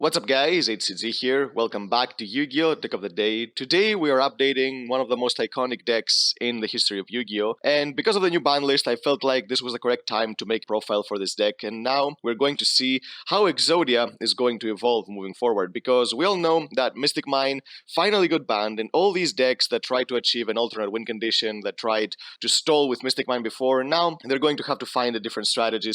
What's up guys, it's Z here, welcome back to Yu-Gi-Oh! Deck of the Day. Today we are updating one of the most iconic decks in the history of Yu-Gi-Oh! And because of the new ban list, I felt like this was the correct time to make a profile for this deck, and now we're going to see how Exodia is going to evolve moving forward, because we all know that Mystic Mine finally got banned, and all these decks that tried to achieve an alternate win condition, that tried to stall with Mystic Mine before, now they're going to have to find a different strategy.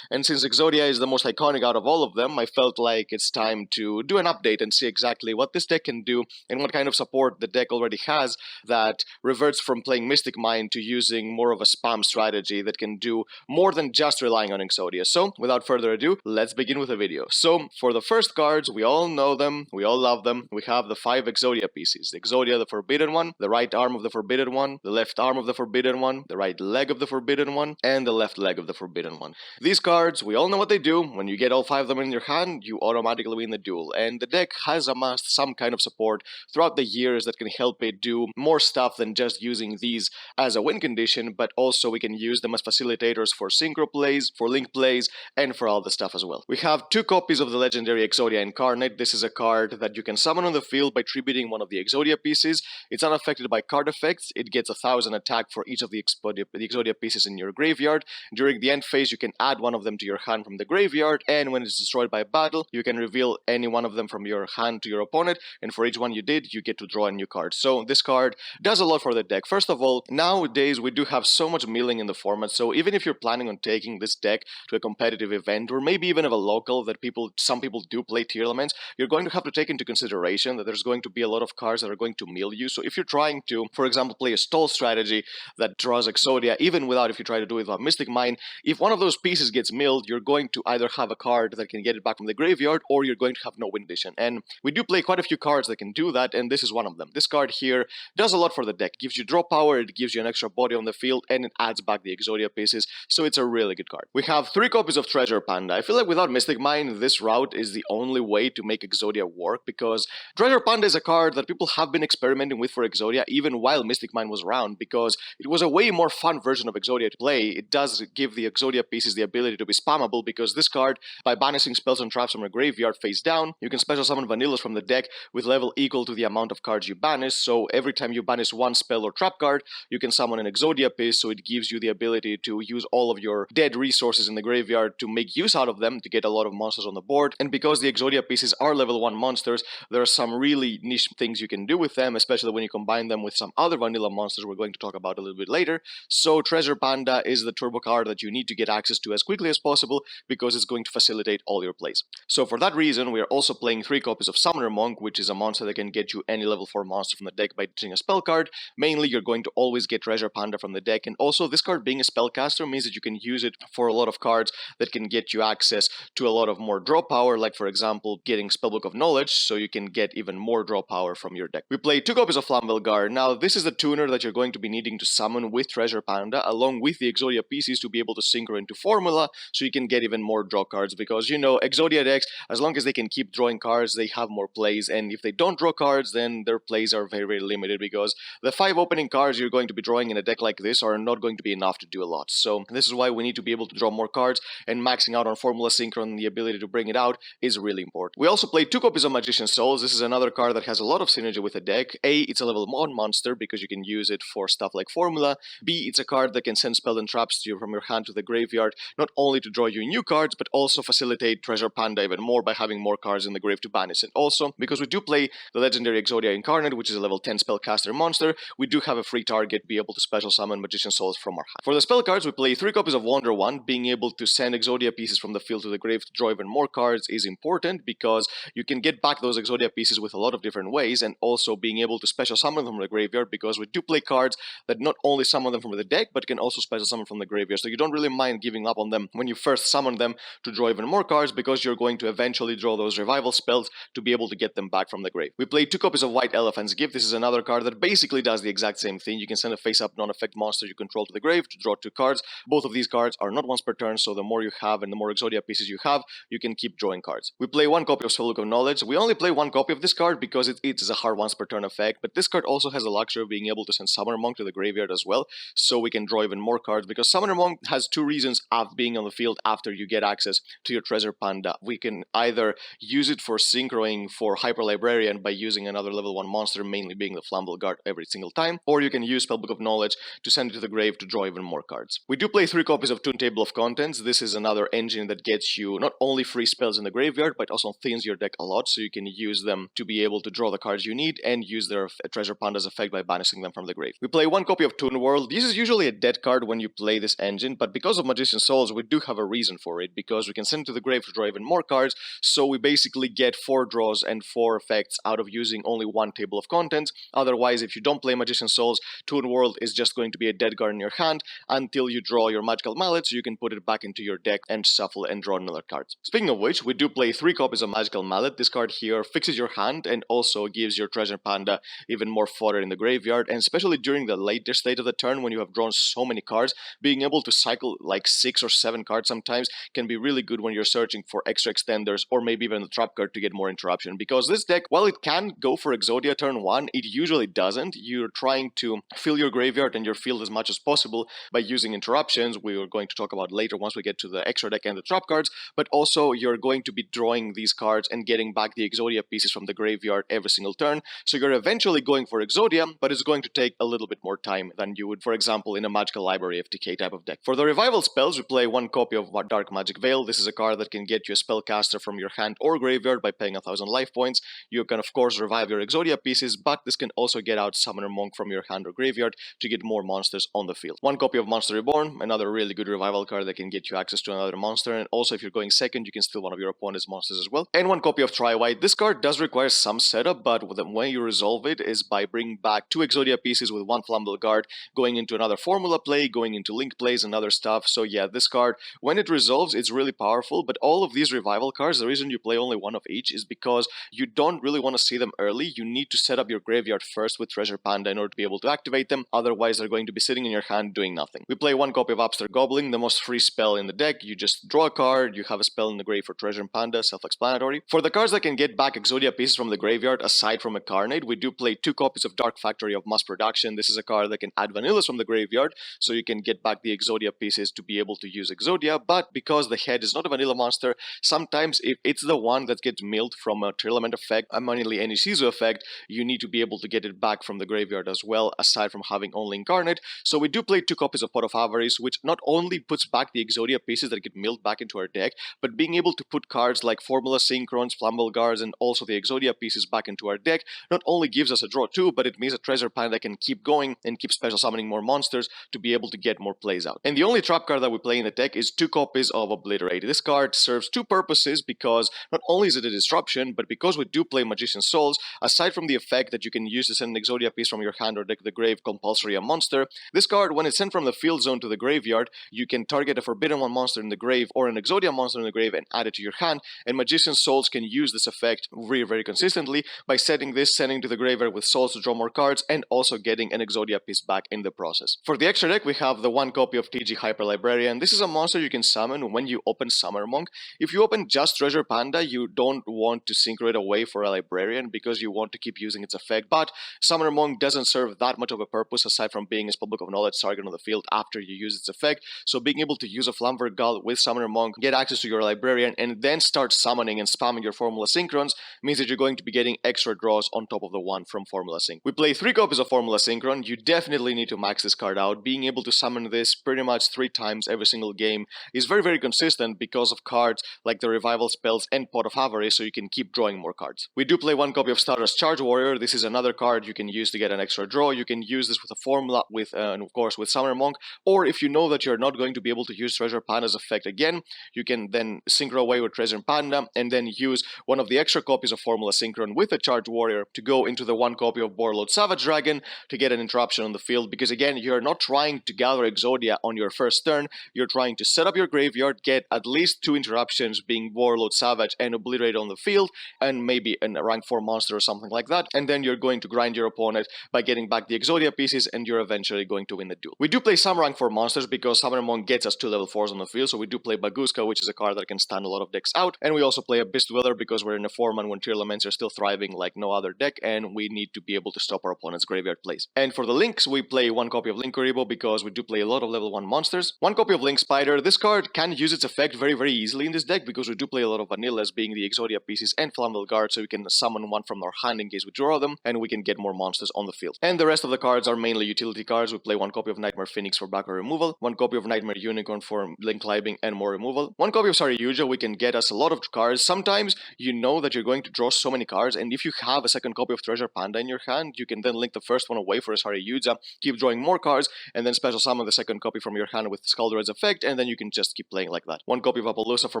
And since Exodia is the most iconic out of all of them, I felt like it's time to do an update and see exactly what this deck can do and what kind of support the deck already has that reverts from playing Mystic Mine to using more of a spam strategy that can do more than just relying on Exodia. So, without further ado, let's begin with the video. So, for the first cards, we all know them, we all love them. We have the 5 Exodia pieces. The Exodia, the Forbidden One, the right arm of the Forbidden One, the left arm of the Forbidden One, the right leg of the Forbidden One, and the left leg of the Forbidden One. These cards, we all know what they do. When you get all 5 of them in your hand, you automatically win the duel, and the deck has amassed some kind of support throughout the years that can help it do more stuff than just using these as a win condition, but also we can use them as facilitators for synchro plays, for link plays, and for all the stuff as well. We have 2 copies of the legendary Exodia Incarnate. This is a card that you can summon on the field by tributing one of the Exodia pieces. It's unaffected by card effects. It gets 1000 attack for each of the Exodia pieces in your graveyard. During the end phase, you can add one of them to your hand from the graveyard, and when it's destroyed by battle, you can reveal any one of them from your hand to your opponent, and for each one you did, you get to draw a new card. So this card does a lot for the deck. First of all, nowadays we do have so much milling in the format, so even if you're planning on taking this deck to a competitive event, or maybe even of a local that some people do play tier elements, you're going to have to take into consideration that there's going to be a lot of cards that are going to mill you. So if you're trying to, for example, play a stall strategy that draws Exodia, even without, if you try to do it without Mystic Mine, if one of those pieces gets milled, you're going to either have a card that can get it back from the graveyard, or you're going to have no win condition. And we do play quite a few cards that can do that, and this is one of them. This card here does a lot for the deck. It gives you draw power, it gives you an extra body on the field, and it adds back the Exodia pieces, so it's a really good card. We have 3 copies of Treasure Panda. I feel like without Mystic Mine, this route is the only way to make Exodia work, because Treasure Panda is a card that people have been experimenting with for Exodia even while Mystic Mine was around, because it was a way more fun version of Exodia to play. It does give the Exodia pieces the ability to be spammable, because this card, by banishing spells and traps from a graveyard face down, you can special summon vanillas from the deck with level equal to the amount of cards you banish. So every time you banish one spell or trap card, you can summon an Exodia piece, so it gives you the ability to use all of your dead resources in the graveyard to make use out of them to get a lot of monsters on the board. And because the Exodia pieces are level 1 monsters, there are some really niche things you can do with them, especially when you combine them with some other vanilla monsters we're going to talk about a little bit later. So Treasure Panda is the turbo card that you need to get access to as quickly as possible, because it's going to facilitate all your plays. So for that reason, we are also playing 3 copies of Summoner Monk, which is a monster that can get you any level 4 monster from the deck by using a spell card. Mainly, you're going to always get Treasure Panda from the deck, and also this card being a spellcaster means that you can use it for a lot of cards that can get you access to a lot of more draw power, like for example, getting Spellbook of Knowledge, so you can get even more draw power from your deck. We play 2 copies of Flamvelgar. Now, this is the tuner that you're going to be needing to summon with Treasure Panda, along with the Exodia pieces to be able to synchro into Formula, so you can get even more draw cards, because, you know, Exodia decks, as long as they can keep drawing cards, they have more plays, and if they don't draw cards, then their plays are very, very limited, because the 5 opening cards you're going to be drawing in a deck like this are not going to be enough to do a lot. So this is why we need to be able to draw more cards, and maxing out on Formula Synchro and the ability to bring it out is really important. We also play 2 copies of Magician's Souls. This is another card that has a lot of synergy with the deck. A, it's a level 1 monster, because you can use it for stuff like Formula. B, it's a card that can send spells and traps to you from your hand to the graveyard, not only to draw you new cards, but also facilitate Treasure Panda even more by having more cards in the grave to banish. And also, because we do play the legendary Exodia Incarnate, which is a level 10 spellcaster monster, we do have a free target be able to special summon Magician's Souls from our hand. For the spell cards, we play 3 copies of Wonder One. Being able to send Exodia pieces from the field to the grave to draw even more cards is important, because you can get back those Exodia pieces with a lot of different ways, and also being able to special summon them from the graveyard, because we do play cards that not only summon them from the deck, but can also special summon from the graveyard. So you don't really mind giving up on them when you first summon them to draw even more cards, because you're going to eventually draw those revival spells to be able to get them back from the grave. We play 2 copies of White Elephant's Gift. This is another card that basically does the exact same thing. You can send a face-up non-effect monster you control to the grave to draw 2 cards. Both of these cards are not once per turn, so the more you have and the more Exodia pieces you have, you can keep drawing cards. We play 1 copy of Spellbook of Knowledge. We only play 1 copy of this card because it is a hard once per turn effect, but this card also has the luxury of being able to send Summoner Monk to the graveyard as well, so we can draw even more cards, because Summoner Monk has 2 reasons of being on the field after you get access to your Treasure Panda. We can either either use it for synchroing for Hyper Librarian by using another level 1 monster, mainly being the Flammable Guard every single time, or you can use Spellbook of Knowledge to send it to the grave to draw even more cards. We do play 3 copies of Toon Table of Contents. This is another engine that gets you not only free spells in the graveyard, but also thins your deck a lot, so you can use them to be able to draw the cards you need and use their Treasure Panda's effect by banishing them from the grave. We play 1 copy of Toon World. This is usually a dead card when you play this engine, but because of Magician's Souls, we do have a reason for it, because we can send it to the grave to draw even more cards, so we basically get 4 draws and 4 effects out of using only 1 table of contents. Otherwise, if you don't play Magician's Souls, Toon World is just going to be a dead card in your hand until you draw your Magical Mallet, so you can put it back into your deck and shuffle and draw another card. Speaking of which, we do play 3 copies of Magical Mallet. This card here fixes your hand and also gives your Treasure Panda even more fodder in the graveyard, and especially during the later state of the turn when you have drawn so many cards, being able to cycle like 6 or 7 cards sometimes can be really good when you're searching for extra extenders or maybe even the trap card to get more interruption, because this deck, while it can go for Exodia turn 1, it usually doesn't. You're trying to fill your graveyard and your field as much as possible by using interruptions. We are going to talk about later once we get to the extra deck and the trap cards, but also you're going to be drawing these cards and getting back the Exodia pieces from the graveyard every single turn, so you're eventually going for Exodia, but it's going to take a little bit more time than you would, for example, in a Magical Library FTK type of deck. For the revival spells, we play 1 copy of Dark Magic Veil. This is a card that can get you a spellcaster from your hand or graveyard by paying 1000 life points. You can of course revive your Exodia pieces, but this can also get out Summoner Monk from your hand or graveyard to get more monsters on the field. 1 copy of Monster Reborn, another really good revival card that can get you access to another monster, and also if you're going second, you can steal one of your opponent's monsters as well. And 1 copy of Tri-White. This card does require some setup, but the way you resolve it is by bringing back 2 Exodia pieces with 1 Flammable Guard, going into another formula play, going into link plays and other stuff. So yeah, this card, when it resolves, it's really powerful, but all of these revival cards, the reason you play only 1 of each is because you don't really want to see them early. You need to set up your graveyard first with Treasure Panda in order to be able to activate them, otherwise they're going to be sitting in your hand doing nothing. We play 1 copy of Upstart Goblin, the most free spell in the deck. You just draw a card, you have a spell in the grave for Treasure Panda, self-explanatory. For the cards that can get back Exodia pieces from the graveyard, aside from Incarnate, we do play 2 copies of Dark Factory of Mass Production. This is a card that can add vanillas from the graveyard, so you can get back the Exodia pieces to be able to use Exodia, but because the head is not a vanilla monster, sometimes if it's the one that gets milled from a Trilament effect, a mainly any Shizu effect, you need to be able to get it back from the graveyard as well, aside from having only Incarnate. So we do play 2 copies of Pot of Avarice, which not only puts back the Exodia pieces that get milled back into our deck, but being able to put cards like Formula Synchrons, Flammable Guards, and also the Exodia pieces back into our deck not only gives us a draw too, but it means a Treasure Panda can keep going and keep special summoning more monsters to be able to get more plays out. And the only trap card that we play in the deck is 2 copies of Obliterate. This card serves 2 purposes, because not only is it a disruption, but because we do play Magician's Souls, aside from the effect that you can use to send an Exodia piece from your hand or deck to the grave compulsory a monster, this card, when it's sent from the field zone to the graveyard, you can target a Forbidden One monster in the grave or an Exodia monster in the grave and add it to your hand, and Magician's Souls can use this effect very consistently by setting this, sending to the graveyard with Souls to draw more cards, and also getting an Exodia piece back in the process. For the extra deck, we have the 1 copy of TG Hyper Librarian. This is a monster you can summon when you open Summoner Monk. If you open just Treasure Panda, you don't want to synchro it away for a Librarian because you want to keep using its effect, but Summoner Monk doesn't serve that much of a purpose aside from being a Spellbook of Knowledge target on the field after you use its effect, so being able to use a Flamvergal with Summoner Monk, get access to your Librarian, and then start summoning and spamming your Formula Synchrons means that you're going to be getting extra draws on top of the 1 from Formula Sync. We play 3 copies of Formula Synchron. You definitely need to max this card out. Being able to summon this pretty much 3 times every single game is very consistent because of cards like the Revival spells and Pot of Avarice, so you can keep drawing more cards. We do play 1 copy of Stardust Charge Warrior. This is another card you can use to get an extra draw. You can use this with a formula and of course with Summoner Monk, or if you know that you're not going to be able to use Treasure Panda's effect again, you can then synchro away with Treasure Panda and then use one of the extra copies of Formula Synchron with a Charge Warrior to go into the 1 copy of Borreload Savage Dragon to get an interruption on the field, because again, you're not trying to gather Exodia on your first turn, you're trying to set up your graveyard, get at least 2 interruptions being Borreload Savage and Obliterate on the field, and maybe a rank 4 monster or something like that, and then you're going to grind your opponent by getting back the Exodia pieces, and you're eventually going to win the duel. We do play some rank 4 monsters because Summoner Monk gets us 2 level 4s on the field, so we do play Baguska, which is a card that can stand a lot of decks out, and we also play a Beast Dweller because we're in a format when Tear Laments are still thriving like no other deck, and we need to be able to stop our opponent's graveyard plays. And for the links, we play 1 copy of Link Kuribo because we do play a lot of level 1 monsters. 1 copy of Link Spider. This card can use its effect very easily in this deck because we do play a lot of vanillas, being the Exodia pieces and Flammable Guard, so we can summon one from our hand in case we draw them, and we can get more monsters on the field. And the rest of the cards are mainly utility cards. We play one copy of Nightmare Phoenix for background removal, one copy of Nightmare Unicorn for link climbing and more removal, one copy of Yugioh. We can get us a lot of cards. Sometimes you know that you're going to draw so many cards, and if you have a second copy of Treasure Panda in your hand, you can then link the first one away for a Yugioh, keep drawing more cards, and then special summon the second copy from your hand with Scaldred's effect, and then you can just keep playing like that. One copy of Appaloosa for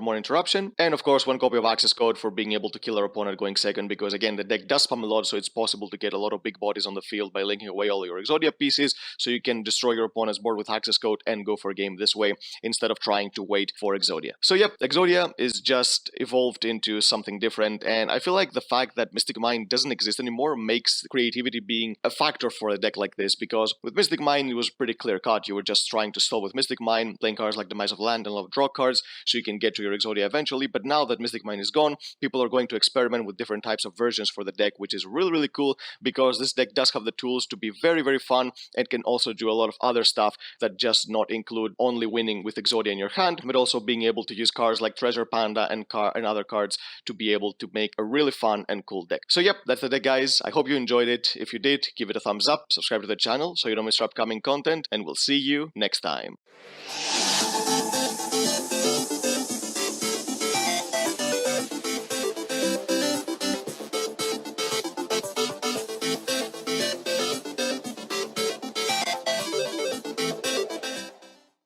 more interruption, and of course one copy of Access Code for being able to kill our opponent going second, because again, the deck does spam a lot, so it's possible to get a lot of big bodies on the field by linking away all your Exodia pieces, so you can destroy your opponent's board with Access Code and go for a game this way, instead of trying to wait for Exodia. So yep, Exodia is just evolved into something different, and I feel like the fact that Mystic Mine doesn't exist anymore makes creativity being a factor for a deck like this, because with Mystic Mine it was pretty clear cut. You were just trying to stall with Mystic Mine, playing cards like Demise of Land and a lot of draw cards, so you can get to your Exodia eventually. But now that Mystic Mine is gone, people are going to experiment with different types of versions for the deck, which is really cool, because this deck does have the tools to be very fun, and can also do a lot of other stuff that just not include only winning with Exodia in your hand, but also being able to use cards like Treasure Panda and other cards to be able to make a really fun and cool deck. So yep, that's the deck, guys. I hope you enjoyed it. If you did, give it a thumbs up, subscribe to the channel so you don't miss our upcoming content, and we'll see you next time.